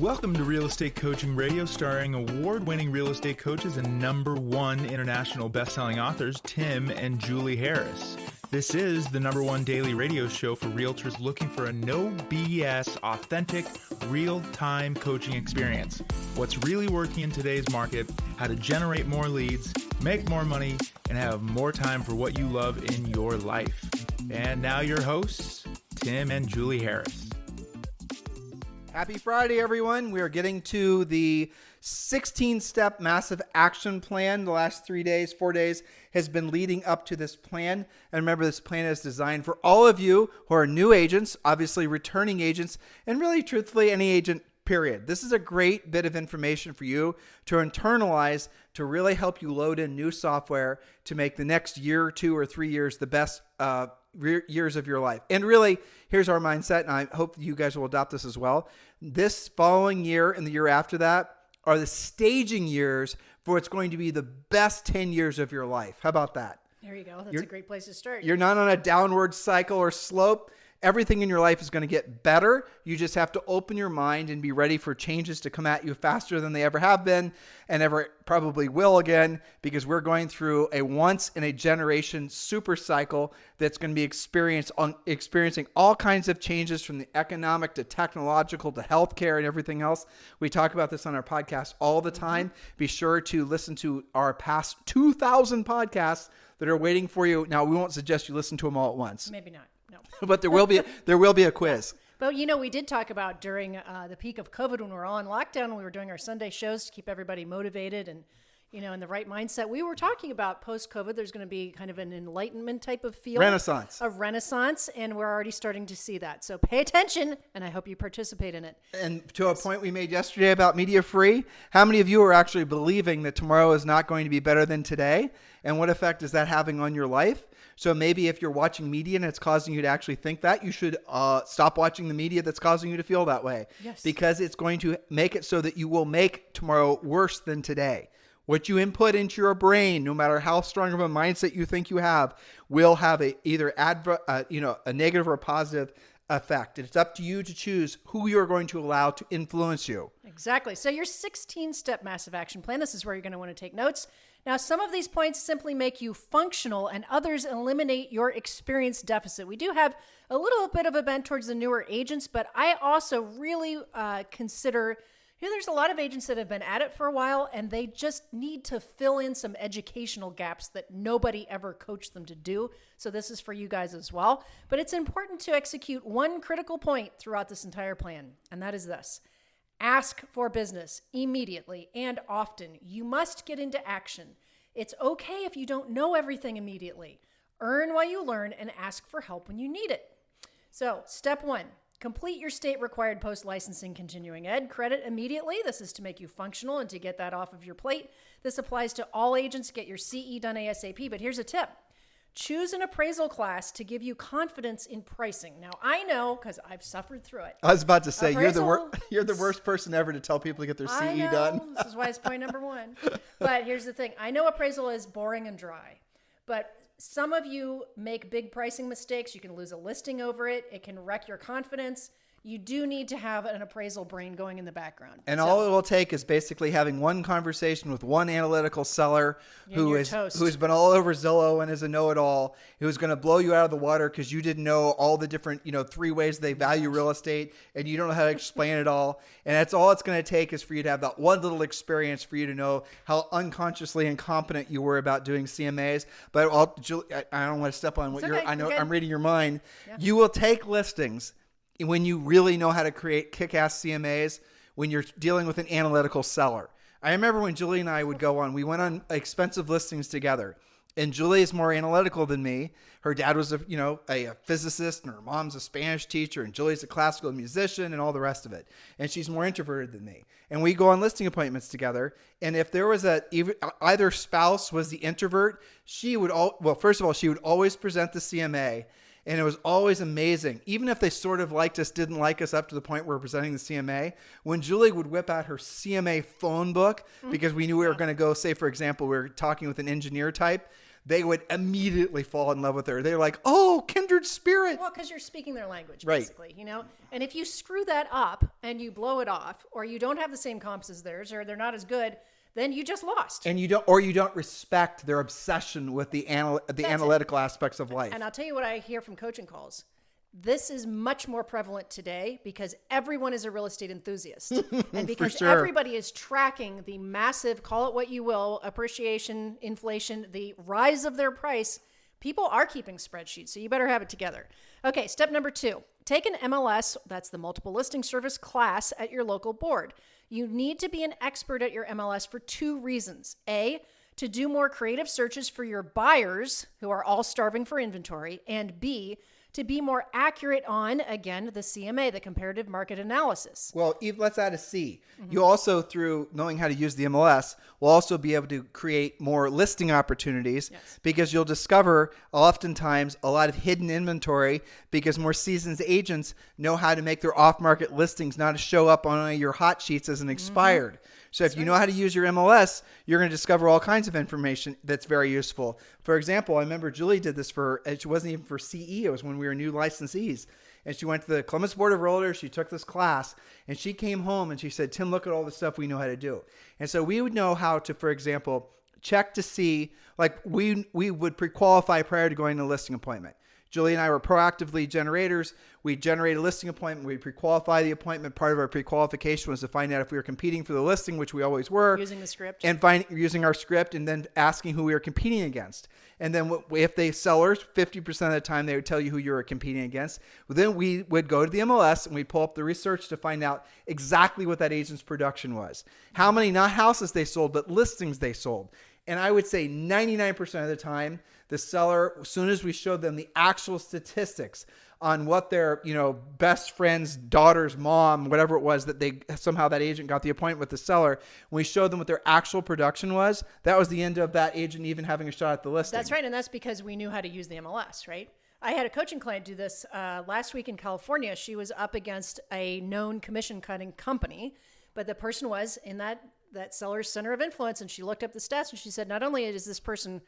Welcome to Real Estate Coaching Radio, starring award-winning real estate coaches and #1 international best-selling authors, Tim and Julie Harris. This is the #1 daily radio show for realtors looking for a no BS, authentic, real-time coaching experience. What's really working in today's market, how to generate more leads, make more money, and have more time for what you love in your life. And now your hosts, Tim and Julie Harris. Happy Friday, everyone. We are getting to the 16-step massive action plan. The last 4 days has been leading up to this plan. And remember, this plan is designed for all of you who are new agents, obviously returning agents, and really, truthfully, any agent, period. This is a great bit of information for you to internalize, to really help you load in new software to make the next year, 2 or 3 years the best years of your life. And really, here's our mindset, and I hope you guys will adopt this as well. This following year and the year after that are the staging years for what's going to be the best 10 years of your life. How about that? There you go. That's a great place to start. You're not on a downward cycle or slope. Everything in your life is going to get better. You just have to open your mind and be ready for changes to come at you faster than they ever have been and ever probably will again, because we're going through a once-in-a-generation super cycle that's going to be experiencing all kinds of changes, from the economic to technological to healthcare and everything else. We talk about this on our podcast all the time. Be sure to listen to our past 2,000 podcasts that are waiting for you. Now, we won't suggest you listen to them all at once. Maybe not. No. But there will be a quiz. But, we did talk about during the peak of COVID, when we were all in lockdown, we were doing our Sunday shows to keep everybody motivated and, in the right mindset. We were talking about post-COVID, there's going to be kind of an enlightenment type of feel. Renaissance. A renaissance, and we're already starting to see that. So pay attention, and I hope you participate in it. And to a point we made yesterday about media free, how many of you are actually believing that tomorrow is not going to be better than today? And what effect is that having on your life? So maybe if you're watching media and it's causing you to actually think that, you should stop watching the media that's causing you to feel that way. Yes. Because it's going to make it so that you will make tomorrow worse than today. What you input into your brain, no matter how strong of a mindset you think you have, will have either a negative or a positive effect. It's up to you to choose who you're going to allow to influence you. Exactly. So your 16-step massive action plan, this is where you're going to want to take notes. Now, some of these points simply make you functional, and others eliminate your experience deficit. We do have a little bit of a bent towards the newer agents, but I also really consider, there's a lot of agents that have been at it for a while, and they just need to fill in some educational gaps that nobody ever coached them to do. So this is for you guys as well. But it's important to execute one critical point throughout this entire plan, and that is this. Ask for business immediately and often. You must get into action. It's okay if you don't know everything immediately. Earn while you learn and ask for help when you need it. So, step 1, complete your state-required post-licensing continuing ed credit immediately. This is to make you functional and to get that off of your plate. This applies to all agents. Get your CE done ASAP, but here's a tip. Choose an appraisal class to give you confidence in pricing. Now, I know, because I've suffered through it. I was about to say, you're the worst person ever to tell people to get their CE done. This is why it's point number 1. But here's the thing. I know appraisal is boring and dry, but some of you make big pricing mistakes. You can lose a listing over it. It can wreck your confidence. You do need to have an appraisal brain going in the background. And all it will take is basically having one conversation with one analytical seller who's been all over Zillow and is a know-it-all, who's going to blow you out of the water because you didn't know all the different, 3 ways they value real estate, and you don't know how to explain it all. And that's all it's going to take, is for you to have that one little experience for you to know how unconsciously incompetent you were about doing CMAs. But I don't want to step on what I know. I'm reading your mind. Yeah. You will take listings when you really know how to create kick-ass CMAs, when you're dealing with an analytical seller. I remember when Julie and I would go on, we went on expensive listings together, and Julie is more analytical than me. Her dad was a physicist, and her mom's a Spanish teacher, and Julie's a classical musician and all the rest of it. And she's more introverted than me. And we go on listing appointments together. And if there was either spouse was the introvert, she would always present the CMA. And it was always amazing. Even if they sort of liked us, didn't like us up to the point where we're presenting the CMA, when Julie would whip out her CMA phone book, because we knew we were going to go, say, for example, we were talking with an engineer type, they would immediately fall in love with her. They're like, oh, kindred spirit. Well, because you're speaking their language, Right. basically, you know? And if you screw that up and you blow it off, or you don't have the same comps as theirs, or they're not as good, then you just lost. And you don't respect their obsession with the analytical aspects of life. And I'll tell you what I hear from coaching calls. This is much more prevalent today because everyone is a real estate enthusiast. And because everybody is tracking the massive, call it what you will, appreciation, inflation, the rise of their price, people are keeping spreadsheets. So you better have it together. Okay, step number 2. Take an MLS, that's the multiple listing service class at your local board. You need to be an expert at your MLS for 2 reasons. A, to do more creative searches for your buyers who are all starving for inventory. And B, to be more accurate on, again, the CMA, the comparative market analysis. Well, let's add a C. You also, through knowing how to use the MLS, will also be able to create more listing opportunities because you'll discover oftentimes a lot of hidden inventory because more seasoned agents know how to make their off-market listings not to show up on your hot sheets as an expired. So if you know how to use your MLS, you're going to discover all kinds of information that's very useful. For example, I remember Julie did this it wasn't even for CE. It was when we were new licensees. And she went to the Columbus Board of Realtors. She took this class and she came home and she said, Tim, look at all the stuff we know how to do. And so we would know how to, for example, check to see, like we would pre-qualify prior to going to a listing appointment. Julie and I were proactively generators. We generate a listing appointment. We pre-qualify the appointment. Part of our pre-qualification was to find out if we were competing for the listing, which we always were. Using the script. And using our script and then asking who we were competing against. And then if they sellers, 50% of the time they would tell you who you were competing against. Well, then we would go to the MLS and we'd pull up the research to find out exactly what that agent's production was. How many, not houses they sold, but listings they sold. And I would say 99% of the time, the seller, as soon as we showed them the actual statistics on what their, best friend's daughter's mom, whatever it was that that agent got the appointment with the seller, when we showed them what their actual production was, that was the end of that agent even having a shot at the listing. That's right. And that's because we knew how to use the MLS, right? I had a coaching client do this last week in California. She was up against a known commission cutting company, but the person was in that seller's center of influence. And she looked up the stats and she said, not only is this person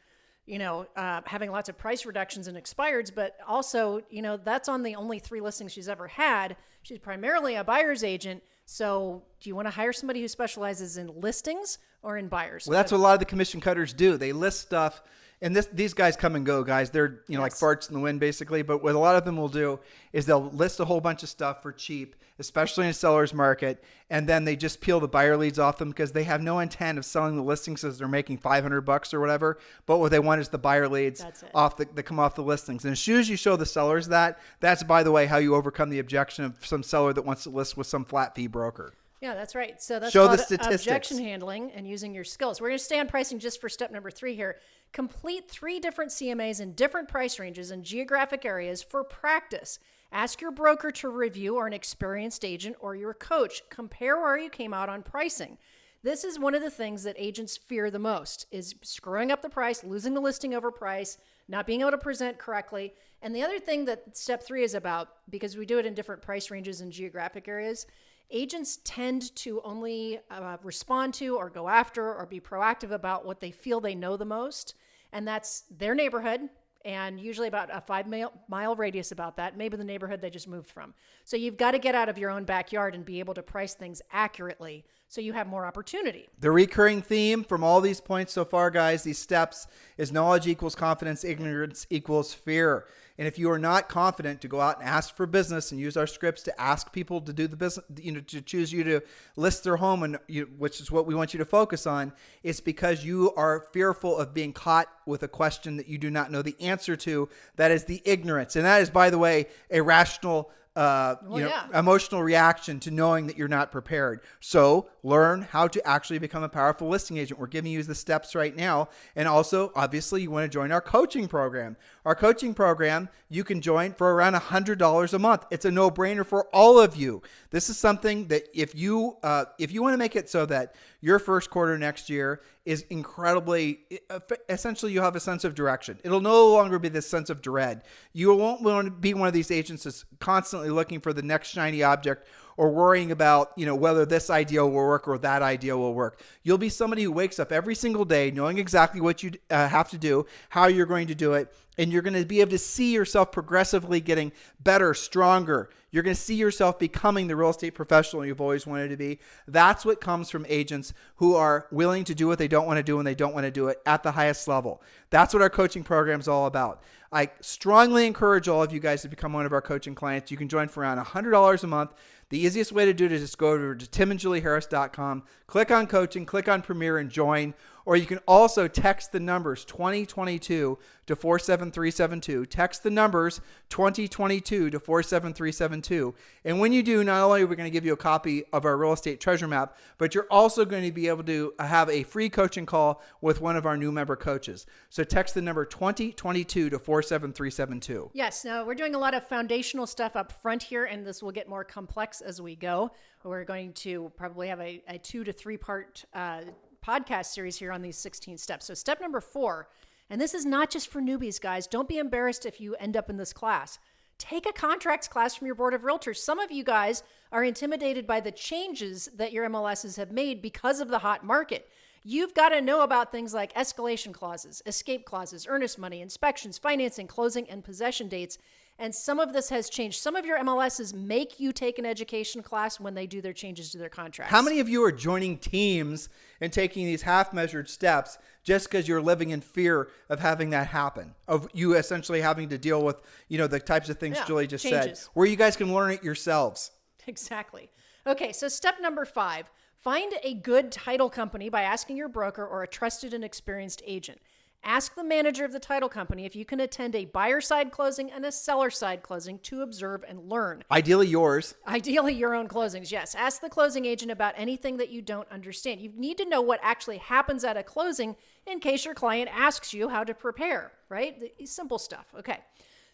having lots of price reductions and expireds, but also, that's on the only 3 listings she's ever had. She's primarily a buyer's agent. So do you want to hire somebody who specializes in listings or in buyers? Well, that's what a lot of the commission cutters do. They list stuff. And these guys come and go, guys. They're, like farts in the wind, basically. But what a lot of them will do is they'll list a whole bunch of stuff for cheap, especially in a seller's market. And then they just peel the buyer leads off them because they have no intent of selling the listings as they're making $500 or whatever. But what they want is the buyer leads that come off the listings. And as soon as you show the sellers that's, by the way, how you overcome the objection of some seller that wants to list with some flat fee broker. Yeah, that's right. So that's Show called the statistics. Objection handling and using your skills. We're going to stay on pricing just for step number 3 here. Complete 3 different CMAs in different price ranges and geographic areas for practice. Ask your broker to review, or an experienced agent or your coach. Compare where you came out on pricing. This is one of the things that agents fear the most, is screwing up the price, losing the listing over price, not being able to present correctly. And the other thing that step 3 is about, because we do it in different price ranges and geographic areas, agents tend to only respond to or go after or be proactive about what they feel they know the most. And that's their neighborhood, and usually about a 5-mile radius about that, maybe the neighborhood they just moved from. So you've got to get out of your own backyard and be able to price things accurately so you have more opportunity. The recurring theme from all these points so far, guys, these steps, is knowledge equals confidence, ignorance equals fear. And if you are not confident to go out and ask for business and use our scripts to ask people to do the business, to choose you to list their home, and which is what we want you to focus on, it's because you are fearful of being caught with a question that you do not know the answer to. That is the ignorance. And that is, by the way, a rational emotional reaction to knowing that you're not prepared. So learn how to actually become a powerful listing agent. We're giving you the steps right now. And also, obviously, you want to join our coaching program. Our coaching program, you can join for around $100 a month. It's a no-brainer for all of you. This is something that if you want to make it so that your first quarter next year is incredibly, essentially you'll have a sense of direction. It'll no longer be this sense of dread. You won't want to be one of these agents that's constantly looking for the next shiny object or worrying about, whether this idea will work or that idea will work. You'll be somebody who wakes up every single day knowing exactly what you have to do, how you're going to do it, and you're going to be able to see yourself progressively getting better, stronger. You're going to see yourself becoming the real estate professional you've always wanted to be. That's what comes from agents who are willing to do what they don't want to do when they don't want to do it at the highest level. That's what our coaching program is all about. I strongly encourage all of you guys to become one of our coaching clients. You can join for around $100 a month. The easiest way to do it is just go over to timandjulieharris.com, click on coaching, click on Premier, and join. Or you can also text the numbers 2022 to 47372. Text the numbers 2022 to 47372. And when you do, not only are we going to give you a copy of our real estate treasure map, but you're also going to be able to have a free coaching call with one of our new member coaches. So text the number 2022 to 47372. Yes. Now we're doing a lot of foundational stuff up front here, and this will get more complex as we go. We're going to probably have a 2 to 3 part podcast series here on these 16 steps. So step number 4, and this is not just for newbies, guys. Don't be embarrassed if you end up in this class. Take a contracts class from your board of realtors. Some of you guys are intimidated by the changes that your MLSs have made because of the hot market. You've got to know about things like escalation clauses, escape clauses, earnest money, inspections, financing, closing, and possession dates. And some of this has changed. Some of your MLSs make you take an education class when they do their changes to their contracts. How many of you are joining teams and taking these half-measured steps just because you're living in fear of having that happen, of you essentially having to deal with, the types of things Julie just said, where you guys can learn it yourselves? Exactly. Okay, so step number 5, find a good title company by asking your broker or a trusted and experienced agent. Ask the manager of the title company if you can attend a buyer side closing and a seller side closing to observe and learn. Ideally yours. Ideally your own closings, yes. Ask the closing agent about anything that you don't understand. You need to know what actually happens at a closing in case your client asks you how to prepare, right? The simple stuff. Okay.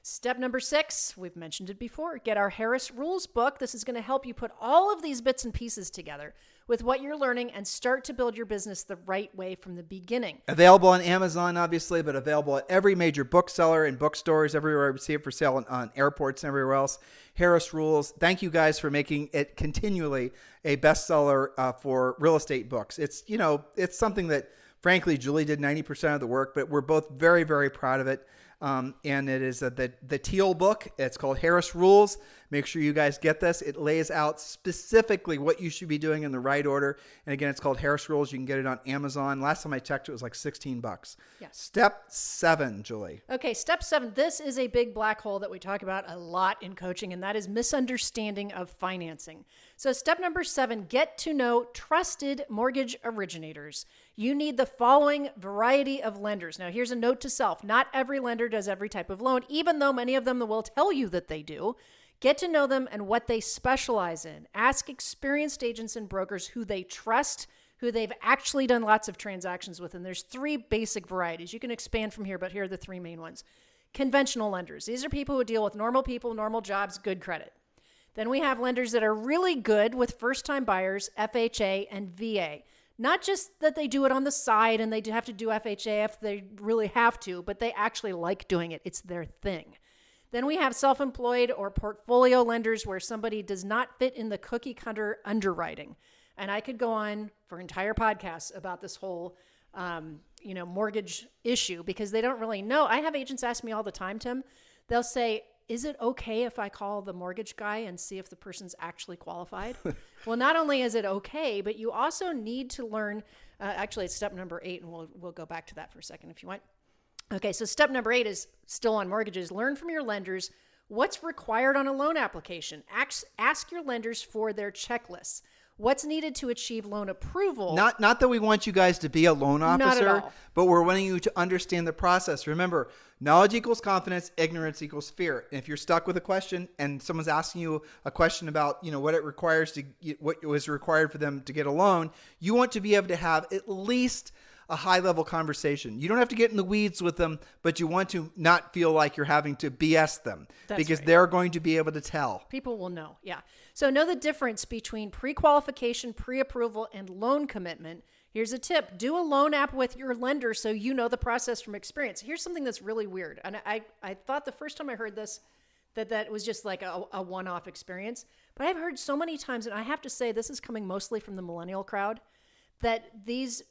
Step number 6, we've mentioned it before, get our Harris Rules book. This is going to help you put all of these bits and pieces together with what you're learning and start to build your business the right way from the beginning. Available on Amazon, obviously, but available at every major bookseller and bookstores, everywhere we see it for sale on airports and everywhere else. Harris Rules. Thank you guys for making it continually a bestseller for real estate books. It's, it's something that, frankly, Julie did 90% of the work, but we're both very, very proud of it. And it is the teal book. It's called Harris Rules. Make sure you guys get this. It lays out specifically what you should be doing in the right order. And again, it's called Harris Rules. You can get it on Amazon. Last time I checked, it was like $16. Yes. Step 7, Julie. Okay, step 7. This is a big black hole that we talk about a lot in coaching, and that is misunderstanding of financing. So step number 7, get to know trusted mortgage originators. You need the following variety of lenders. Now, here's a note to self. Not every lender does every type of loan, even though many of them will tell you that they do. Get to know them and what they specialize in. Ask experienced agents and brokers who they trust, who they've actually done lots of transactions with. And there's 3 basic varieties. You can expand from here, but here are the 3 main ones. Conventional lenders. These are people who deal with normal people, normal jobs, good credit. Then we have lenders that are really good with first-time buyers, FHA and VA. Not just that they do it on the side and they have to do FHA if they really have to, but they actually like doing it. It's their thing. Then we have self-employed or portfolio lenders where somebody does not fit in the cookie cutter underwriting. And I could go on for entire podcasts about this whole, mortgage issue because they don't really know. I have agents ask me all the time, Tim. They'll say, is it okay if I call the mortgage guy and see if the person's actually qualified? Well, not only is it okay, but you also need to learn, actually it's step number 8, and we'll go back to that for a second if you want. Okay, so step number 8 is still on mortgages. Learn from your lenders what's required on a loan application. Ask your lenders for their checklists. What's needed to achieve loan approval? Not that we want you guys to be a loan officer, Not at all. But we're wanting you to understand the process. Remember, knowledge equals confidence, ignorance equals fear. And if you're stuck with a question and someone's asking you a question about, what it requires what was required for them to get a loan, you want to be able to have at least a high-level conversation. You don't have to get in the weeds with them, but you want to not feel like you're having to BS them. That's because right. They're going to be able to tell. People will know, yeah. So know the difference between pre-qualification, pre-approval, and loan commitment. Here's a tip. Do a loan app with your lender so you know the process from experience. Here's something that's really weird. And I thought the first time I heard this that was just like a one-off experience. But I've heard so many times, and I have to say this is coming mostly from the millennial crowd, that these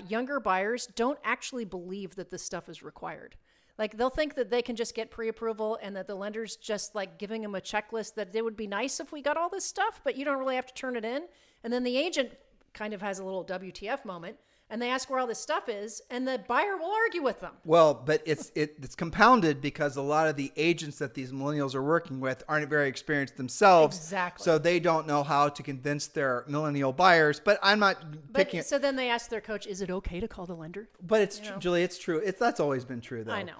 younger buyers don't actually believe that this stuff is required. Like they'll think that they can just get pre-approval and that the lender's just like giving them a checklist that it would be nice if we got all this stuff, but you don't really have to turn it in. And then the agent kind of has a little WTF moment and they ask where all this stuff is and the buyer will argue with them. Well, but it's compounded because a lot of the agents that these millennials are working with aren't very experienced themselves. Exactly. So they don't know how to convince their millennial buyers. But I'm not picking. So then they ask their coach, is it okay to call the lender? But it's Julie, it's true. That's always been true, though. I know.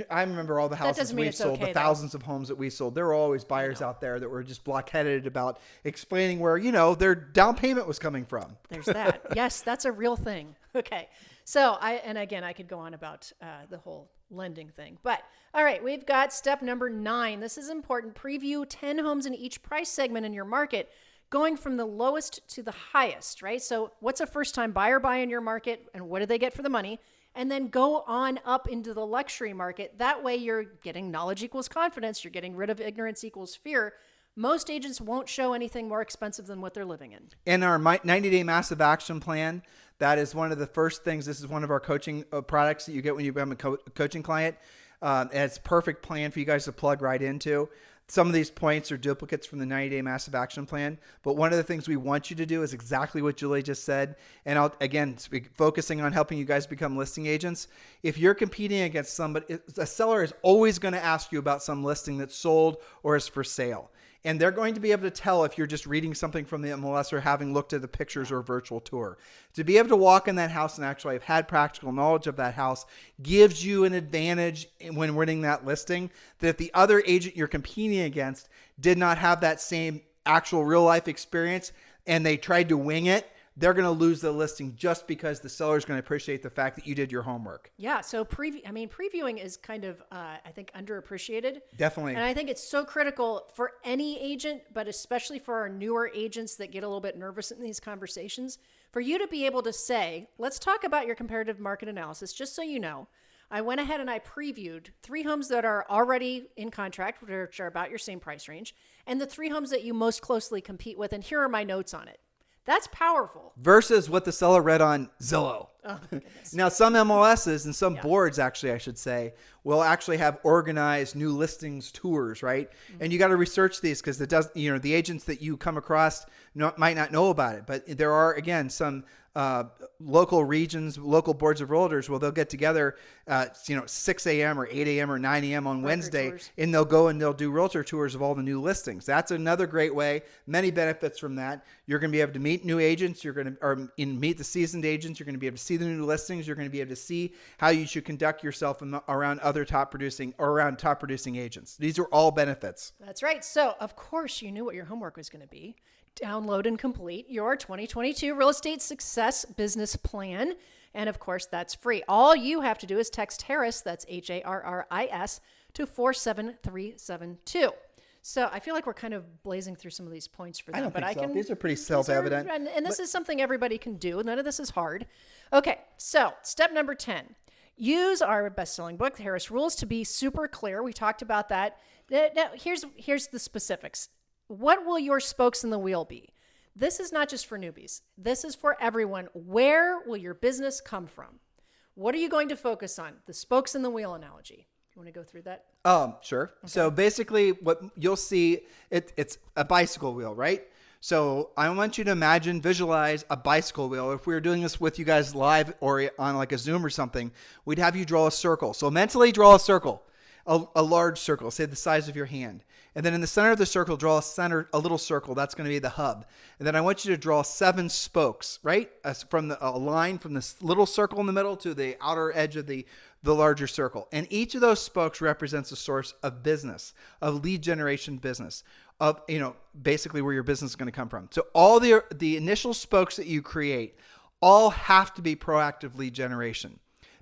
I remember all the houses we've sold, the thousands of homes that we sold. There were always buyers out there that were just blockheaded about explaining where, their down payment was coming from. There's that. Yes, that's a real thing. Okay. So I could go on about the whole lending thing. But all right, we've got step number 9. This is important. Preview 10 homes in each price segment in your market, going from the lowest to the highest, right? So what's a first-time buyer buy in your market and what do they get for the money? And then go on up into the luxury market. That way you're getting knowledge equals confidence. You're getting rid of ignorance equals fear. Most agents won't show anything more expensive than what they're living in. In our 90-day massive action plan, that is one of the first things. This is one of our coaching products that you get when you become a coaching client. And it's a perfect plan for you guys to plug right into. Some of these points are duplicates from the 90-day massive action plan. But one of the things we want you to do is exactly what Julie just said. And I'll, again, focusing on helping you guys become listing agents. If you're competing against somebody, a seller is always going to ask you about some listing that's sold or is for sale. And they're going to be able to tell if you're just reading something from the MLS or having looked at the pictures or a virtual tour. To be able to walk in that house and actually have had practical knowledge of that house gives you an advantage when winning that listing, that if the other agent you're competing against did not have that same actual real life experience and they tried to wing it, they're going to lose the listing just because the seller is going to appreciate the fact that you did your homework. Yeah. So previewing is kind of, I think, underappreciated. Definitely. And I think it's so critical for any agent, but especially for our newer agents that get a little bit nervous in these conversations, for you to be able to say, let's talk about your comparative market analysis, just so you know. I went ahead and I previewed 3 homes that are already in contract, which are about your same price range, and the 3 homes that you most closely compete with. And here are my notes on it. That's powerful. Versus what the seller read on Zillow. Oh, my goodness. Now, some MLSs and some boards, actually, I should say, will actually have organized new listings tours, right? Mm-hmm. And you got to research these because the agents that you come across might not know about it. But there are, again, some local regions, local boards of realtors, they'll get together, 6 a.m. or 8 a.m. or 9 a.m. on Wednesday, and they'll go and they'll do realtor tours of all the new listings. That's another great way. Many benefits from that. You're going to be able to meet new agents. You're going to meet the seasoned agents. You're going to be able to see the new listings. You're going to be able to see how you should conduct yourself around top producing agents. These are all benefits. That's right. So, of course, you knew what your homework was going to be. Download and complete your 2022 Real Estate Success Business Plan. And of course, that's free. All you have to do is text Harris, that's HARRIS, to 47372. So I feel like we're kind of blazing through some of these points for them. I think so. These are pretty self-evident. And this is something everybody can do. None of this is hard. Okay, so step number 10. Use our best-selling book, The Harris Rules, to be super clear. We talked about that. Now, here's the specifics. What will your spokes in the wheel be? This is not just for newbies. This is for everyone. Where will your business come from? What are you going to focus on? The spokes in the wheel analogy. You want to go through that? Sure. Okay. So basically what you'll see, it's a bicycle wheel, right? So I want you to visualize a bicycle wheel. If we were doing this with you guys live or on like a Zoom or something, we'd have you draw a circle. So mentally draw a circle, a large circle, say the size of your hand. And then in the center of the circle, draw a little circle. That's going to be the hub. And then I want you to draw 7 spokes, right? From a line from this little circle in the middle to the outer edge of the larger circle. And each of those spokes represents a source of business, of lead generation business, of, basically where your business is going to come from. So all the initial spokes that you create all have to be proactive lead generation.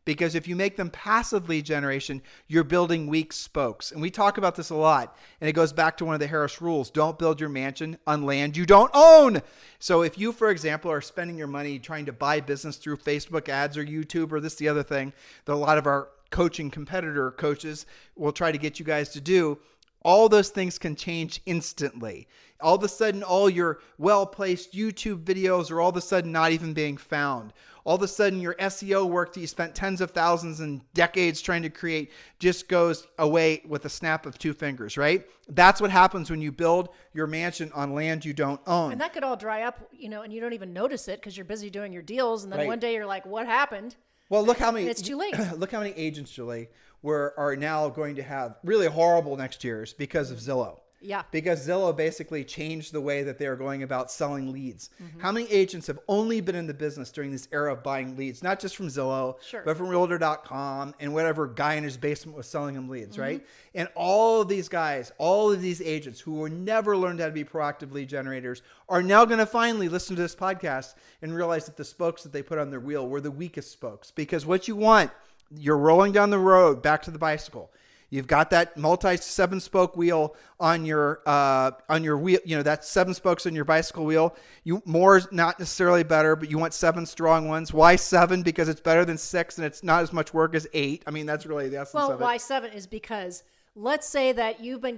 Because if you make them passive lead generation, you're building weak spokes. And we talk about this a lot. And it goes back to one of the Harris rules. Don't build your mansion on land you don't own. So if you, for example, are spending your money trying to buy business through Facebook ads or YouTube or the other thing that a lot of our competitor coaches will try to get you guys to do, All those things can change instantly. All of a sudden, all your well-placed YouTube videos are all of a sudden not even being found. All of a sudden, your SEO work that you spent tens of thousands and decades trying to create just goes away with a snap of two fingers, right? That's what happens when you build your mansion on land you don't own. And that could all dry up, and you don't even notice it because you're busy doing your deals. And then one day you're like, what happened? Well, look how many. And it's too late. Look how many agents, Julie, are now going to have really horrible next years because of Zillow. Yeah. Because Zillow basically changed the way that they are going about selling leads. How many agents have only been in the business during this era of buying leads, not just from Zillow, but from Realtor.com and whatever guy in his basement was selling them leads, right? And all of these guys, all of these agents who were never learned how to be proactive lead generators are now going to finally listen to this podcast and realize that the spokes that they put on their wheel were the weakest spokes. Because what you want, you're rolling down the road back to the bicycle. You've got that multi-7 spoke wheel on your wheel. That's 7 spokes on your bicycle wheel. More is not necessarily better, but you want 7 strong ones. Why 7? Because it's better than 6, and it's not as much work as 8. I mean, that's really the essence of it. Well, why 7 is because let's say that you've been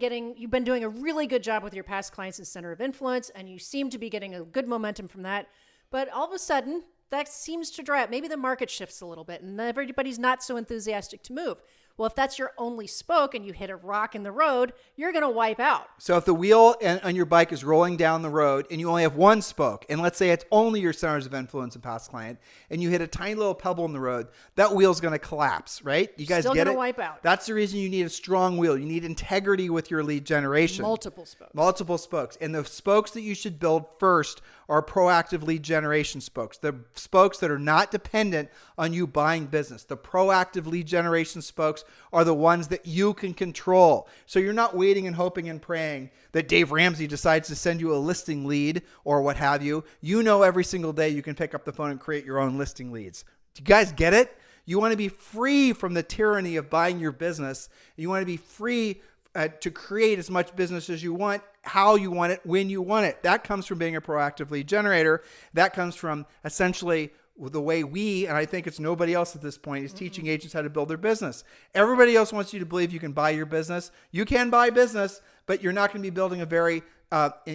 doing a really good job with your past clients and center of influence, and you seem to be getting a good momentum from that, but all of a sudden that seems to dry up. Maybe the market shifts a little bit, and everybody's not so enthusiastic to move. Well, if that's your only spoke and you hit a rock in the road, you're going to wipe out. So if the wheel on your bike is rolling down the road and you only have one spoke, and let's say it's only your centers of influence and past client, and you hit a tiny little pebble in the road, that wheel's going to collapse, right? You guys Still get it? Still going to wipe out. That's the reason you need a strong wheel. You need integrity with your lead generation. Multiple spokes. Multiple spokes. And the spokes that you should build first are proactive lead generation spokes. The spokes that are not dependent on you buying business. The proactive lead generation spokes are the ones that you can control. So you're not waiting and hoping and praying that Dave Ramsey decides to send you a listing lead or what have you. You know every single day you can pick up the phone and create your own listing leads. Do you guys get it? You want to be free from the tyranny of buying your business. You want to be free to create as much business as you want, how you want it, when you want it. That comes from being a proactive lead generator. That comes from essentially the way we, and I think it's nobody else at this point, is teaching agents how to build their business. Everybody else wants you to believe you can buy your business. You can buy business, but you're not going to be building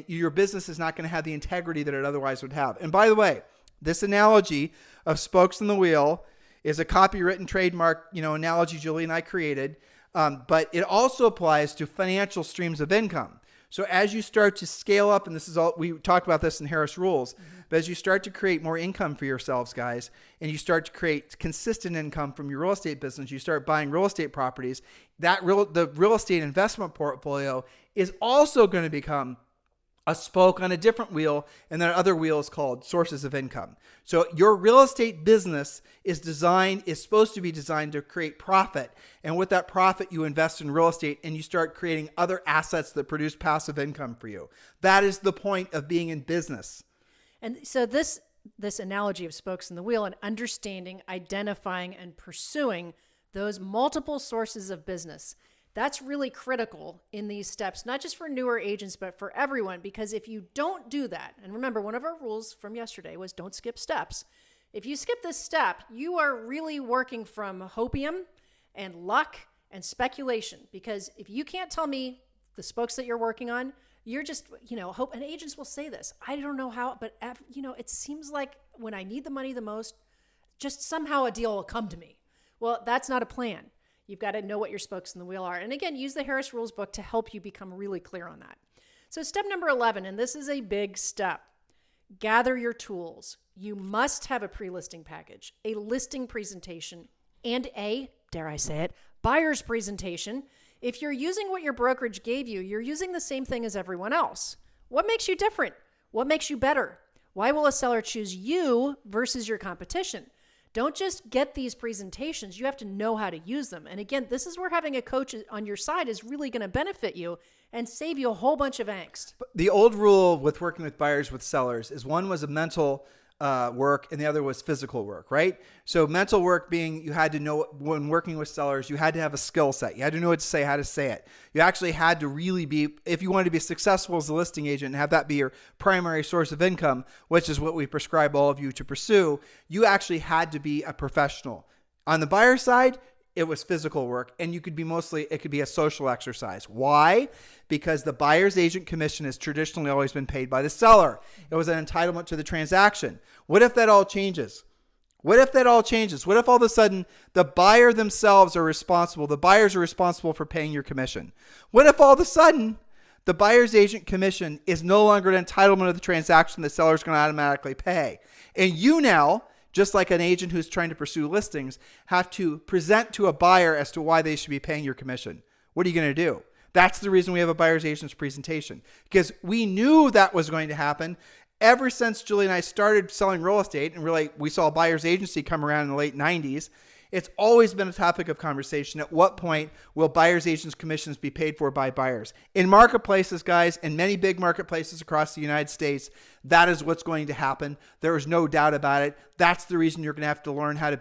your business is not going to have the integrity that it otherwise would have. And by the way, this analogy of spokes in the wheel is a copywritten trademark, analogy Julie and I created. But it also applies to financial streams of income. So as you start to scale up, and this is all, we talked about this in Harris Rules, but as you start to create more income for yourselves, guys, and you start to create consistent income from your real estate business, you start buying real estate properties, the real estate investment portfolio is also going to become a spoke on a different wheel, and that other wheel is called sources of income. So your real estate business is supposed to be designed to create profit. And with that profit, you invest in real estate and you start creating other assets that produce passive income for you. That is the point of being in business. And so this analogy of spokes in the wheel and understanding, identifying, and pursuing those multiple sources of business, that's really critical in these steps, not just for newer agents, but for everyone. Because if you don't do that, and remember, one of our rules from yesterday was don't skip steps. If you skip this step, you are really working from hopium and luck and speculation. Because if you can't tell me the spokes that you're working on, you're just, hope. And agents will say this. I don't know how, but it seems like when I need the money the most, just somehow a deal will come to me. Well, that's not a plan. You've got to know what your spokes in the wheel are. And again, use the Harris Rules book to help you become really clear on that. So step number 11, and this is a big step, gather your tools. You must have a pre-listing package, a listing presentation, and dare I say it, buyer's presentation. If you're using what your brokerage gave you, you're using the same thing as everyone else. What makes you different? What makes you better? Why will a seller choose you versus your competition? Don't just get these presentations. You have to know how to use them. And again, this is where having a coach on your side is really going to benefit you and save you a whole bunch of angst. The old rule with working with buyers with sellers is one was a mental work and the other was physical work, right? So mental work being you had to know when working with sellers, you had to have a skill set. You had to know what to say, how to say it. You actually had to really be, if you wanted to be successful as a listing agent and have that be your primary source of income, which is what we prescribe all of you to pursue, you actually had to be a professional. On the buyer side, it was physical work, and it could be a social exercise. Why? Because the buyer's agent commission has traditionally always been paid by the seller. It was an entitlement to the transaction. What if that all changes? What if all of a sudden the buyer themselves are responsible? The buyers are responsible for paying your commission. What if all of a sudden the buyer's agent commission is no longer an entitlement of the transaction the seller's going to automatically pay? And you now, just like an agent who's trying to pursue listings, have to present to a buyer as to why they should be paying your commission. What are you going to do? That's the reason we have a buyer's agent's presentation, because we knew that was going to happen. Ever since Julie and I started selling real estate, and really we saw a buyer's agency come around in the late 90s, it's always been a topic of conversation. At what point will buyer's agents' commissions be paid for by buyers? In marketplaces, guys, in many big marketplaces across the United States, that is what's going to happen. There is no doubt about it. That's the reason you're going to have to learn how to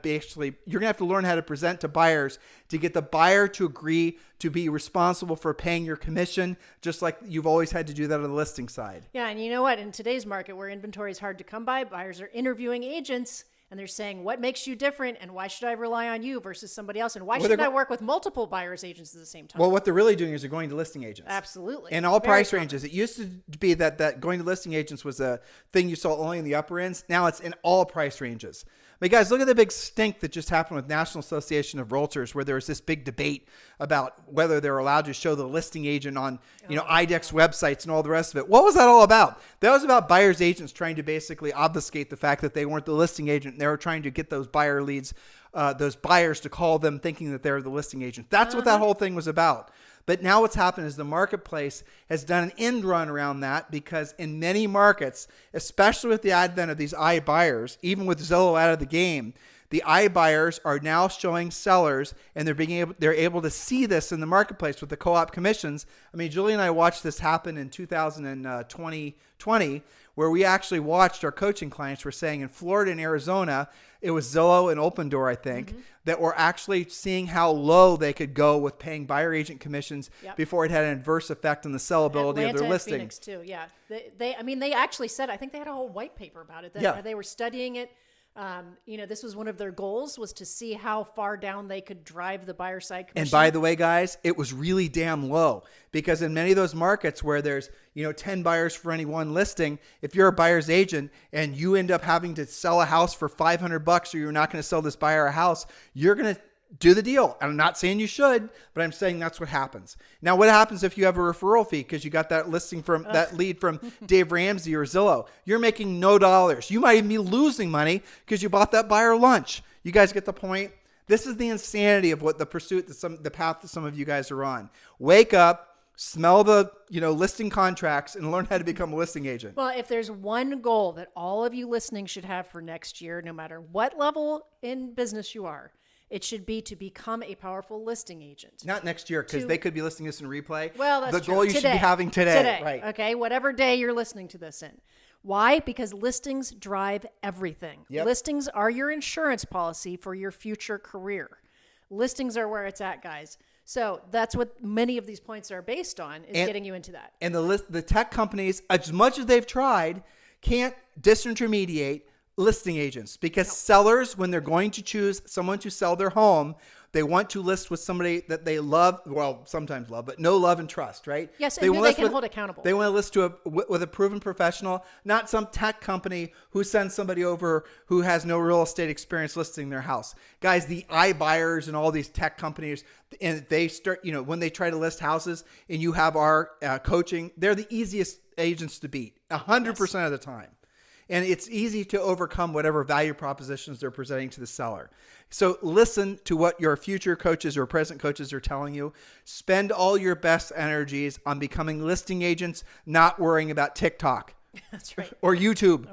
present to buyers to get the buyer to agree to be responsible for paying your commission, just like you've always had to do that on the listing side. Yeah, and you know what? In today's market where inventory is hard to come by, buyers are interviewing agents. And they're saying, what makes you different? And why should I rely on you versus somebody else? And why shouldn't I work with multiple buyer's agents at the same time? Well, what they're really doing is they're going to listing agents. Absolutely. In all price ranges. It used to be that going to listing agents was a thing you saw only in the upper ends. Now it's in all price ranges. But guys, look at the big stink that just happened with National Association of Realtors, where there was this big debate about whether they're allowed to show the listing agent on, IDEX websites and all the rest of it. What was that all about? That was about buyer's agents trying to basically obfuscate the fact that they weren't the listing agent. They were trying to get those buyer leads, those buyers to call them thinking that they're the listing agent. That's what that whole thing was about. But now what's happened is the marketplace has done an end run around that, because in many markets, especially with the advent of these iBuyers, even with Zillow out of the game, the iBuyers are now showing sellers, and they're able to see this in the marketplace with the co-op commissions. I mean, Julie and I watched this happen in 2020, where we actually watched our coaching clients were saying in Florida and Arizona, it was Zillow and Opendoor, I think, that were actually seeing how low they could go with paying buyer agent commissions before it had an adverse effect on the sellability of their listing. Phoenix too, yeah. They actually said, I think they had a whole white paper about it. They were studying it. This was one of their goals, was to see how far down they could drive the buyer side commission. And by the way, guys, it was really damn low, because in many of those markets where there's 10 buyers for any one listing, if you're a buyer's agent and you end up having to sell a house for $500, or you're not going to sell this buyer a house, you're going to do the deal. I'm not saying you should, but I'm saying that's what happens. Now, what happens if you have a referral fee because you got that that lead from Dave Ramsey or Zillow? You're making no dollars. You might even be losing money because you bought that buyer lunch. You guys get the point? This is the insanity of what the path that some of you guys are on. Wake up, smell the listing contracts, and learn how to become a listing agent. Well, if there's one goal that all of you listening should have for next year, no matter what level in business you are, it should be to become a powerful listing agent. Not next year, because they could be listening to this in replay. Well, that's the goal you should be having today. Right. Okay, whatever day you're listening to this in. Why? Because listings drive everything. Yep. Listings are your insurance policy for your future career. Listings are where it's at, guys. So that's what many of these points are based on, is getting you into that. And the tech companies, as much as they've tried, can't disintermediate listing agents, because sellers, when they're going to choose someone to sell their home, they want to list with somebody that they love, well, sometimes love, but know, love, and trust, right? Yes, and who they can hold accountable. They want to list with a proven professional, not some tech company who sends somebody over who has no real estate experience listing their house. Guys, the iBuyers and all these tech companies, and they start, when they try to list houses and you have our coaching, they're the easiest agents to beat 100% of the time. And it's easy to overcome whatever value propositions they're presenting to the seller. So listen to what your future coaches or present coaches are telling you. Spend all your best energies on becoming listing agents, not worrying about TikTok. That's right. Or YouTube.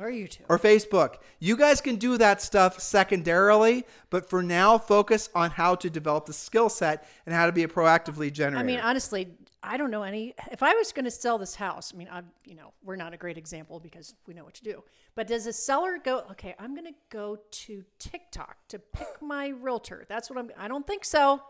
Or Facebook. You guys can do that stuff secondarily, but for now, focus on how to develop the skill set and how to be a proactive lead generator. I mean, honestly, I don't know if I was going to sell this house, we're not a great example because we know what to do, but does a seller go, okay, I'm going to go to TikTok to pick my realtor? That's what I don't think so.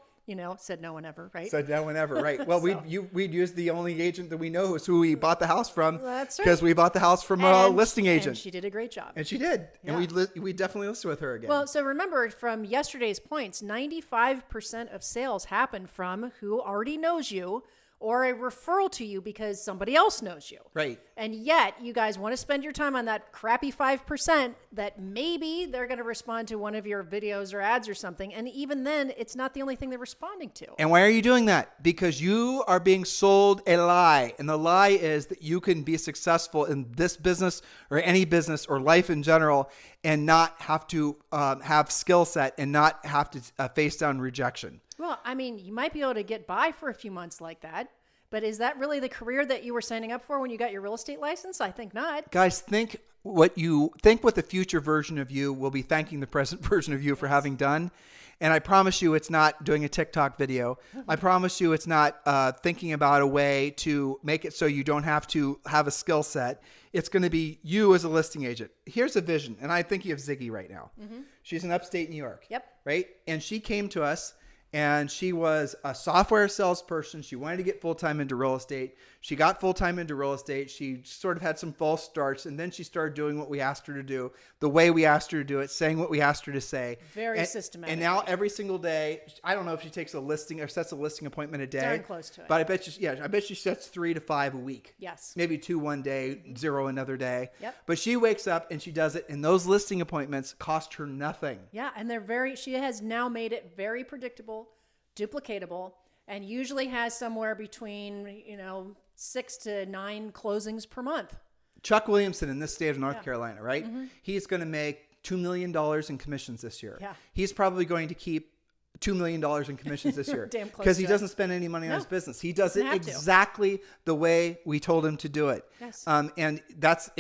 said no one ever, right? Said no one ever, right. Well, we'd use the only agent that we know is who we bought the house from. That's right. Because we bought the house from a listing agent. And she did a great job. And she did. Yeah. And we definitely listed with her again. Well, so remember from yesterday's points, 95% of sales happen from who already knows you or a referral to you because somebody else knows you. Right. And yet you guys want to spend your time on that crappy 5% that maybe they're going to respond to one of your videos or ads or something. And even then, it's not the only thing they're responding to. And why are you doing that? Because you are being sold a lie. And the lie is that you can be successful in this business or any business or life in general and not have to have skill set and not have to face down rejection. Well, I mean, you might be able to get by for a few months like that, but is that really the career that you were signing up for when you got your real estate license? I think not. Guys, think what the future version of you will be thanking the present version of you for having done. And I promise you it's not doing a TikTok video. I promise you it's not thinking about a way to make it so you don't have to have a skill set. It's going to be you as a listing agent. Here's a vision. And I think you have Ziggy right now. Mm-hmm. She's in upstate New York. Yep. Right? And she came to us. And she was a software salesperson. She wanted to get full-time into real estate. She got full-time into real estate. She sort of had some false starts. And then she started doing what we asked her to do, the way we asked her to do it, saying what we asked her to say. Very systematic. And now every single day, I don't know if she takes a listing or sets a listing appointment a day. Darn close to it. But I bet she sets 3 to 5 a week. Yes. Maybe 2 one day, 0 another day. Yep. But she wakes up and she does it. And those listing appointments cost her nothing. Yeah. And she has now made it very predictable, duplicatable, and usually has somewhere between 6 to 9 closings per month. Chuck Williamson in this state of North Carolina, right? Mm-hmm. He's going to make $2 million in commissions this year. Yeah. He's probably going to keep $2 million in commissions this year Damn close because he to doesn't spend any money on his business. He does it Doesn't have to. exactly the way we told him to do it. Yes. This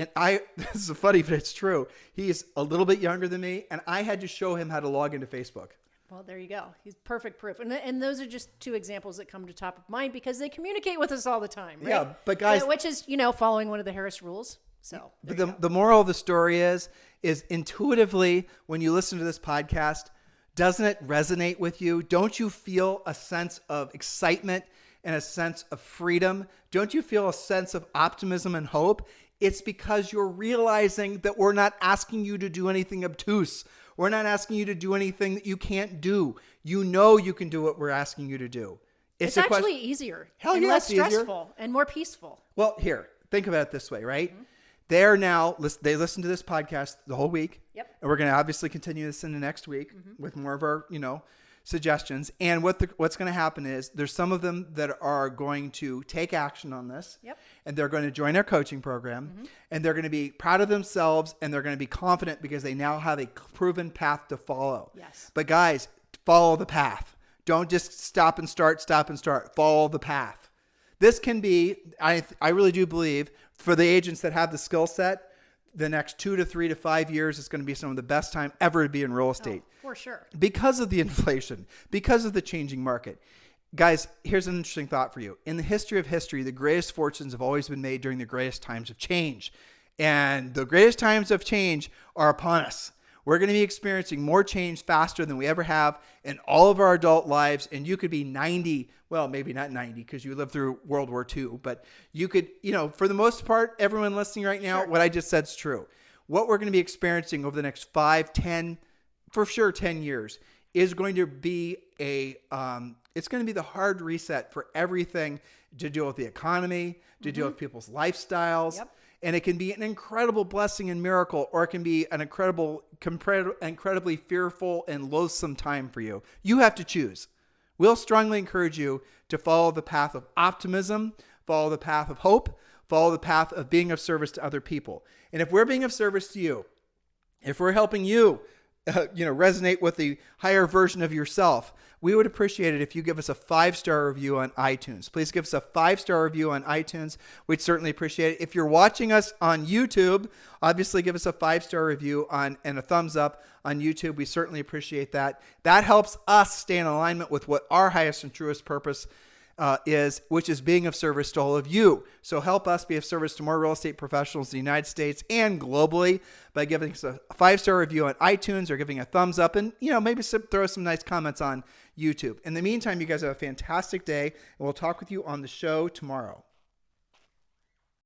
is funny, but it's true. He's a little bit younger than me, and I had to show him how to log into Facebook. Well, there you go. He's perfect proof. And those are just 2 examples that come to top of mind because they communicate with us all the time, right? Yeah, but guys... which is, following one of the Harris rules. So, but the moral of the story is intuitively, when you listen to this podcast, doesn't it resonate with you? Don't you feel a sense of excitement and a sense of freedom? Don't you feel a sense of optimism and hope? It's because you're realizing that we're not asking you to do anything obtuse. We're not asking you to do anything that you can't do. You know you can do what we're asking you to do. It's actually easier. Hell and yeah, less it's easier. stressful and more peaceful. Well, here, think about it this way, right? Mm-hmm. They listen to this podcast the whole week. Yep. And we're going to obviously continue this in the next week with more of our, suggestions. And what's going to happen is there's some of them that are going to take action on this. Yep. And they're going to join our coaching program and they're going to be proud of themselves and they're going to be confident because they now have a proven path to follow. Yes. But guys, follow the path. Don't just stop and start. Follow the path. This can be, I really do believe, for the agents that have the skill set, the next 2 to 3 to 5 years is going to be some of the best time ever to be in real estate. Oh, for sure. Because of the inflation, because of the changing market. Guys, here's an interesting thought for you. In the history of history, the greatest fortunes have always been made during the greatest times of change. And the greatest times of change are upon us. We're going to be experiencing more change faster than we ever have in all of our adult lives. And you could be 90, well, maybe not 90 because you lived through World War II, but you could, for the most part, everyone listening right now, what I just said is true. What we're going to be experiencing over the next 5, 10, for sure 10 years is going to be it's going to be the hard reset for everything to deal with the economy, to deal with people's lifestyles. Yep. And it can be an incredible blessing and miracle, or it can be an incredibly fearful and loathsome time for you. You have to choose. We'll strongly encourage you to follow the path of optimism, follow the path of hope, follow the path of being of service to other people. And if we're being of service to you, if we're helping you, resonate with the higher version of yourself, we would appreciate it if you give us a 5-star review on iTunes. Please give us a 5-star review on iTunes. We'd certainly appreciate it. If you're watching us on YouTube, obviously give us a 5-star review and a thumbs up on YouTube. We certainly appreciate that. That helps us stay in alignment with what our highest and truest purpose which is being of service to all of you. So help us be of service to more real estate professionals in the United States and globally by giving us a 5-star review on iTunes or giving a thumbs up, and maybe throw some nice comments on YouTube. In the meantime, you guys have a fantastic day, and we'll talk with you on the show tomorrow.